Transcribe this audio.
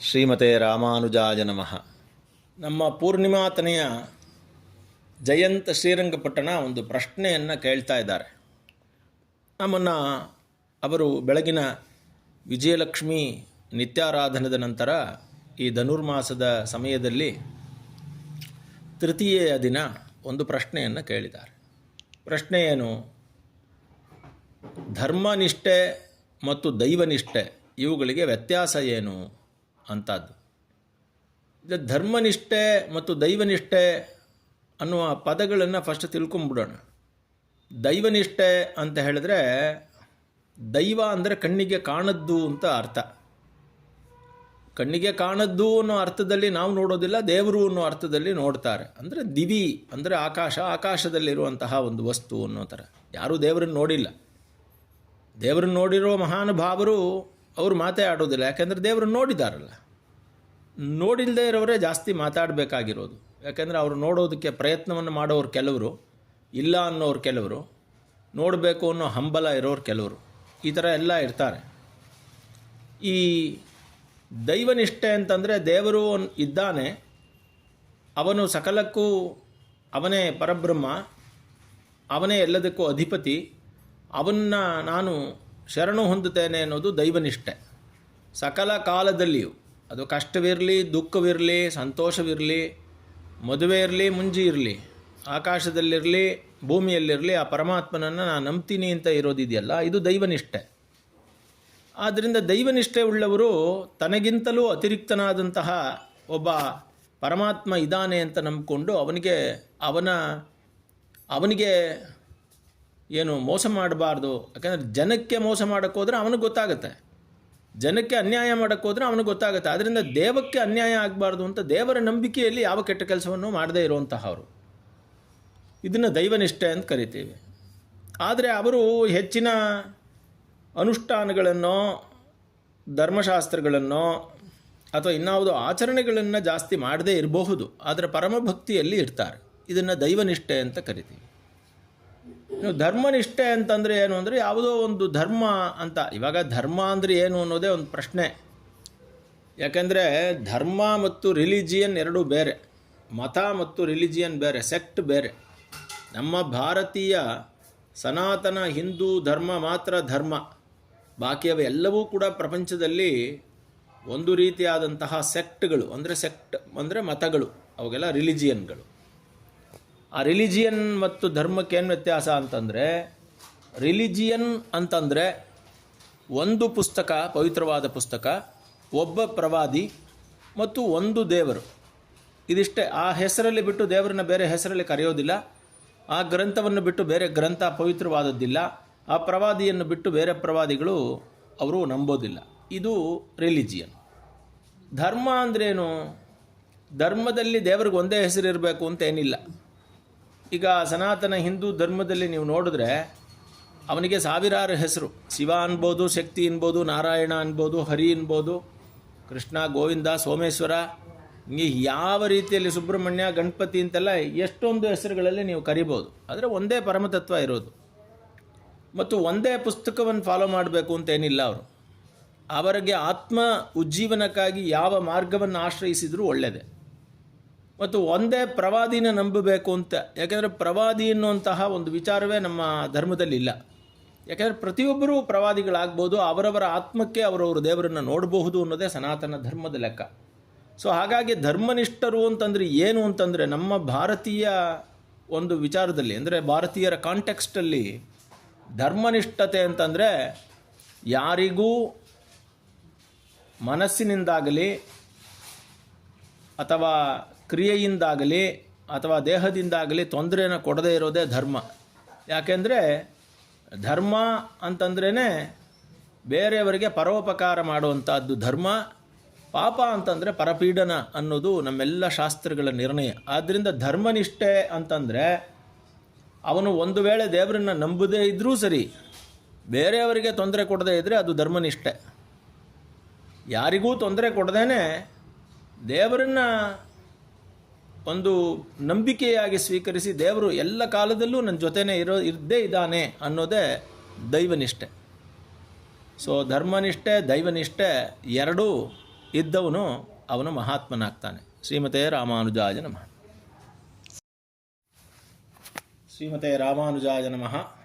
ಶ್ರೀಮತೆ ರಾಮಾನುಜಾಯ ನಮಃ. ನಮ್ಮ ಪೂರ್ಣಿಮಾತನೆಯ ಜಯಂತ ಶ್ರೀರಂಗಪಟ್ಟಣ ಒಂದು ಪ್ರಶ್ನೆಯನ್ನು ಕೇಳ್ತಾ ಇದ್ದಾರೆ. ನಮ್ಮನ್ನು ಅವರು ಬೆಳಗಿನ ವಿಜಯಲಕ್ಷ್ಮಿ ನಿತ್ಯಾರಾಧನದ ನಂತರ ಈ ಧನುರ್ಮಾಸದ ಸಮಯದಲ್ಲಿ ತೃತೀಯೆಯ ದಿನ ಒಂದು ಪ್ರಶ್ನೆಯನ್ನು ಕೇಳಿದ್ದಾರೆ. ಪ್ರಶ್ನೆ ಏನು? ಧರ್ಮನಿಷ್ಠೆ ಮತ್ತು ದೈವನಿಷ್ಠೆ ಇವುಗಳಿಗೆ ವ್ಯತ್ಯಾಸ ಏನು ಅಂಥದ್ದು. ಧರ್ಮನಿಷ್ಠೆ ಮತ್ತು ದೈವನಿಷ್ಠೆ ಅನ್ನುವ ಪದಗಳನ್ನು ಫಸ್ಟ್ ತಿಳ್ಕೊಂಬಿಡೋಣ. ದೈವನಿಷ್ಠೆ ಅಂತ ಹೇಳಿದ್ರೆ ದೈವ ಅಂದರೆ ಕಣ್ಣಿಗೆ ಕಾಣದ್ದು ಅಂತ ಅರ್ಥ. ಕಣ್ಣಿಗೆ ಕಾಣದ್ದು ಅನ್ನೋ ಅರ್ಥದಲ್ಲಿ ನಾವು ನೋಡೋದಿಲ್ಲ, ದೇವರು ಅನ್ನೋ ಅರ್ಥದಲ್ಲಿ ನೋಡ್ತಾರೆ. ಅಂದರೆ ದಿವಿ ಅಂದರೆ ಆಕಾಶ, ಆಕಾಶದಲ್ಲಿರುವಂತಹ ಒಂದು ವಸ್ತು ಅನ್ನೋ ಥರ. ಯಾರೂ ದೇವರನ್ನು ನೋಡಿಲ್ಲ. ದೇವರನ್ನು ನೋಡಿರೋ ಮಹಾನುಭಾವರು ಅವರು ಮಾತೇ ಆಡೋದಿಲ್ಲ, ಯಾಕೆಂದರೆ ದೇವರನ್ನು ನೋಡಿದಾರಲ್ಲ. ನೋಡಿಲ್ಲದೆ ಇರೋರೇ ಜಾಸ್ತಿ ಮಾತಾಡಬೇಕಾಗಿರೋದು. ಯಾಕೆಂದರೆ ಅವರು ನೋಡೋದಕ್ಕೆ ಪ್ರಯತ್ನವನ್ನು ಮಾಡೋರು ಕೆಲವರು, ಇಲ್ಲ ಅನ್ನೋರು ಕೆಲವರು, ನೋಡಬೇಕು ಅನ್ನೋ ಹಂಬಲ ಇರೋರು ಕೆಲವರು, ಈ ಥರ ಎಲ್ಲ ಇರ್ತಾರೆ. ಈ ದೈವನಿಷ್ಠೆ ಅಂತಂದರೆ ದೇವರು ಇದ್ದಾನೆ, ಅವನು ಸಕಲಕ್ಕೂ ಅವನೇ ಪರಬ್ರಹ್ಮ, ಅವನೇ ಎಲ್ಲದಕ್ಕೂ ಅಧಿಪತಿ, ಅವನ್ನ ನಾನು ಶರಣು ಹೊಂದುತ್ತೇನೆ ಅನ್ನೋದು ದೈವನಿಷ್ಠೆ. ಸಕಲ ಕಾಲದಲ್ಲಿಯೂ ಅದು ಕಷ್ಟವಿರಲಿ, ದುಃಖವಿರಲಿ, ಸಂತೋಷವಿರಲಿ, ಮದುವೆ ಇರಲಿ, ಮುಂಜಿ ಇರಲಿ, ಆಕಾಶದಲ್ಲಿರಲಿ, ಭೂಮಿಯಲ್ಲಿರಲಿ, ಆ ಪರಮಾತ್ಮನನ್ನು ನಾನು ನಂಬ್ತೀನಿ ಅಂತ ಇರೋದಿದೆಯಲ್ಲ, ಇದು ದೈವನಿಷ್ಠೆ. ಆದ್ದರಿಂದ ದೈವನಿಷ್ಠೆ ಉಳ್ಳವರು ತನಗಿಂತಲೂ ಅತಿರಿಕ್ತನಾದಂತಹ ಒಬ್ಬ ಪರಮಾತ್ಮ ಇದ್ದಾನೆ ಅಂತ ನಂಬಿಕೊಂಡು ಅವನಿಗೆ ಏನು ಮೋಸ ಮಾಡಬಾರ್ದು. ಯಾಕಂದರೆ ಜನಕ್ಕೆ ಮೋಸ ಮಾಡೋಕ್ಕೋದ್ರೆ ಅವನಿಗೆ ಗೊತ್ತಾಗುತ್ತೆ, ಜನಕ್ಕೆ ಅನ್ಯಾಯ ಮಾಡೋಕ್ಕೋದ್ರೆ ಅವನಿಗೆ ಗೊತ್ತಾಗುತ್ತೆ. ಆದ್ದರಿಂದ ದೇವಕ್ಕೆ ಅನ್ಯಾಯ ಆಗಬಾರ್ದು ಅಂತ ದೇವರ ನಂಬಿಕೆಯಲ್ಲಿ ಯಾವ ಕೆಟ್ಟ ಕೆಲಸವನ್ನು ಮಾಡದೇ ಇರುವಂತಹವರು, ಇದನ್ನು ದೈವನಿಷ್ಠೆ ಅಂತ ಕರಿತೀವಿ. ಆದರೆ ಅವರು ಹೆಚ್ಚಿನ ಅನುಷ್ಠಾನಗಳನ್ನು, ಧರ್ಮಶಾಸ್ತ್ರಗಳನ್ನು ಅಥವಾ ಇನ್ಯಾವುದೋ ಆಚರಣೆಗಳನ್ನು ಜಾಸ್ತಿ ಮಾಡದೇ ಇರಬಹುದು, ಆದರೆ ಪರಮಭಕ್ತಿಯಲ್ಲಿ ಇರ್ತಾರೆ. ಇದನ್ನು ದೈವನಿಷ್ಠೆ ಅಂತ ಕರಿತೀವಿ. ಧರ್ಮನಿಷ್ಠೆ ಅಂತಂದರೆ ಏನು ಅಂದರೆ ಯಾವುದೋ ಒಂದು ಧರ್ಮ ಅಂತ. ಇವಾಗ ಧರ್ಮ ಅಂದರೆ ಏನು ಅನ್ನೋದೇ ಒಂದು ಪ್ರಶ್ನೆ. ಯಾಕೆಂದರೆ ಧರ್ಮ ಮತ್ತು ರಿಲಿಜಿಯನ್ ಎರಡೂ ಬೇರೆ, ಮತ ಮತ್ತು ರಿಲಿಜಿಯನ್ ಬೇರೆ, ಸೆಕ್ಟ್ ಬೇರೆ. ನಮ್ಮ ಭಾರತೀಯ ಸನಾತನ ಹಿಂದೂ ಧರ್ಮ ಮಾತ್ರ ಧರ್ಮ, ಬಾಕಿಯವ ಎಲ್ಲವೂ ಕೂಡ ಪ್ರಪಂಚದಲ್ಲಿ ಒಂದು ರೀತಿಯಾದಂತಹ ಸೆಕ್ಟ್ಗಳು, ಸೆಕ್ಟ್ ಅಂದರೆ ಮತಗಳು, ಅವಾಗೆಲ್ಲ ರಿಲಿಜಿಯನ್ಗಳು. ಆ ರಿಲಿಜಿಯನ್ ಮತ್ತು ಧರ್ಮಕ್ಕೇನು ವ್ಯತ್ಯಾಸ ಅಂತಂದರೆ, ರಿಲಿಜಿಯನ್ ಅಂತಂದರೆ ಒಂದು ಪುಸ್ತಕ, ಪವಿತ್ರವಾದ ಪುಸ್ತಕ, ಒಬ್ಬ ಪ್ರವಾದಿ ಮತ್ತು ಒಂದು ದೇವರು, ಇದಿಷ್ಟೇ. ಆ ಹೆಸರಲ್ಲಿ ಬಿಟ್ಟು ದೇವರನ್ನ ಬೇರೆ ಹೆಸರಲ್ಲಿ ಕರೆಯೋದಿಲ್ಲ, ಆ ಗ್ರಂಥವನ್ನು ಬಿಟ್ಟು ಬೇರೆ ಗ್ರಂಥ ಪವಿತ್ರವಾದದ್ದಿಲ್ಲ, ಆ ಪ್ರವಾದಿಯನ್ನು ಬಿಟ್ಟು ಬೇರೆ ಪ್ರವಾದಿಗಳು ಅವರು ನಂಬೋದಿಲ್ಲ. ಇದು ರಿಲಿಜಿಯನ್. ಧರ್ಮ ಅಂದ್ರೇನು? ಧರ್ಮದಲ್ಲಿ ದೇವರಿಗೆ ಒಂದೇ ಹೆಸರಿರಬೇಕು ಅಂತ ಏನಿಲ್ಲ. ಈಗ ಸನಾತನ ಹಿಂದೂ ಧರ್ಮದಲ್ಲಿ ನೀವು ನೋಡಿದ್ರೆ ಅವನಿಗೆ ಸಾವಿರಾರು ಹೆಸರು. ಶಿವ ಅನ್ಬೋದು, ಶಕ್ತಿ ಅನ್ಬೋದು, ನಾರಾಯಣ ಅನ್ಬೋದು, ಹರಿ ಅನ್ಬೋದು, ಕೃಷ್ಣ, ಗೋವಿಂದ, ಸೋಮೇಶ್ವರ, ಹಿಂಗೆ ಯಾವ ರೀತಿಯಲ್ಲಿ ಸುಬ್ರಹ್ಮಣ್ಯ, ಗಣಪತಿ ಅಂತೆಲ್ಲ ಎಷ್ಟೊಂದು ಹೆಸರುಗಳಲ್ಲಿ ನೀವು ಕರಿಬೋದು. ಆದರೆ ಒಂದೇ ಪರಮತತ್ವ ಇರೋದು. ಮತ್ತು ಒಂದೇ ಪುಸ್ತಕವನ್ನು ಫಾಲೋ ಮಾಡಬೇಕು ಅಂತ ಏನಿಲ್ಲ. ಅವರಿಗೆ ಆತ್ಮ ಉಜ್ಜೀವನಕ್ಕಾಗಿ ಯಾವ ಮಾರ್ಗವನ್ನು ಆಶ್ರಯಿಸಿದರೂ ಒಳ್ಳೆಯದೇ. ಮತ್ತು ಒಂದೇ ಪ್ರವಾದಿನ ನಂಬಬೇಕು ಅಂತ. ಯಾಕೆಂದರೆ ಪ್ರವಾದಿ ಎನ್ನುವಂತಹ ಒಂದು ವಿಚಾರವೇ ನಮ್ಮ ಧರ್ಮದಲ್ಲಿ ಇಲ್ಲ. ಯಾಕೆಂದರೆ ಪ್ರತಿಯೊಬ್ಬರೂ ಪ್ರವಾದಿಗಳಾಗ್ಬೋದು, ಅವರವರ ಆತ್ಮಕ್ಕೆ ಅವರವರು ದೇವರನ್ನು ನೋಡಬಹುದು ಅನ್ನೋದೇ ಸನಾತನ ಧರ್ಮದ ಲೆಕ್ಕ. ಸೊ ಹಾಗಾಗಿ ಧರ್ಮನಿಷ್ಠರು ಅಂತಂದರೆ ಏನು ಅಂತಂದರೆ, ನಮ್ಮ ಭಾರತೀಯ ಒಂದು ವಿಚಾರದಲ್ಲಿ, ಅಂದರೆ ಭಾರತೀಯರ ಕಾಂಟೆಕ್ಸ್ಟಲ್ಲಿ ಧರ್ಮನಿಷ್ಠತೆ ಅಂತಂದರೆ ಯಾರಿಗೂ ಮನಸ್ಸಿನಿಂದಾಗಲಿ ಅಥವಾ ಕ್ರಿಯೆಯಿಂದಾಗಲಿ ಅಥವಾ ದೇಹದಿಂದಾಗಲಿ ತೊಂದರೆಯನ್ನು ಕೊಡದೇ ಇರೋದೇ ಧರ್ಮ. ಯಾಕೆಂದರೆ ಧರ್ಮ ಅಂತಂದ್ರೇ ಬೇರೆಯವರಿಗೆ ಪರೋಪಕಾರ ಮಾಡುವಂಥದ್ದು ಧರ್ಮ. ಪಾಪ ಅಂತಂದರೆ ಪರಪೀಡನ ಅನ್ನೋದು ನಮ್ಮೆಲ್ಲ ಶಾಸ್ತ್ರಗಳ ನಿರ್ಣಯ. ಆದ್ದರಿಂದ ಧರ್ಮನಿಷ್ಠೆ ಅಂತಂದರೆ ಅವನು ಒಂದು ವೇಳೆ ದೇವರನ್ನು ನಂಬದೇ ಇದ್ದರೂ ಸರಿ, ಬೇರೆಯವರಿಗೆ ತೊಂದರೆ ಕೊಡದೇ ಇದ್ದರೆ ಅದು ಧರ್ಮನಿಷ್ಠೆ. ಯಾರಿಗೂ ತೊಂದರೆ ಕೊಡದೇನೆ ದೇವರನ್ನು ಒಂದು ನಂಬಿಕೆಯಾಗಿ ಸ್ವೀಕರಿಸಿ, ದೇವರು ಎಲ್ಲ ಕಾಲದಲ್ಲೂ ನನ್ನ ಜೊತೆನೇ ಇದ್ದೇ ಇದ್ದಾನೆ ಅನ್ನೋದೇ ದೈವನಿಷ್ಠೆ. ಸೊ ಧರ್ಮನಿಷ್ಠೆ, ದೈವನಿಷ್ಠೆ ಎರಡೂ ಇದ್ದವನು ಅವನು ಮಹಾತ್ಮನಾಗ್ತಾನೆ. ಶ್ರೀಮತೆ ರಾಮಾನುಜಾಯ ನಮಃ. ಶ್ರೀಮತೆ ರಾಮಾನುಜಾಯ ನಮಃ.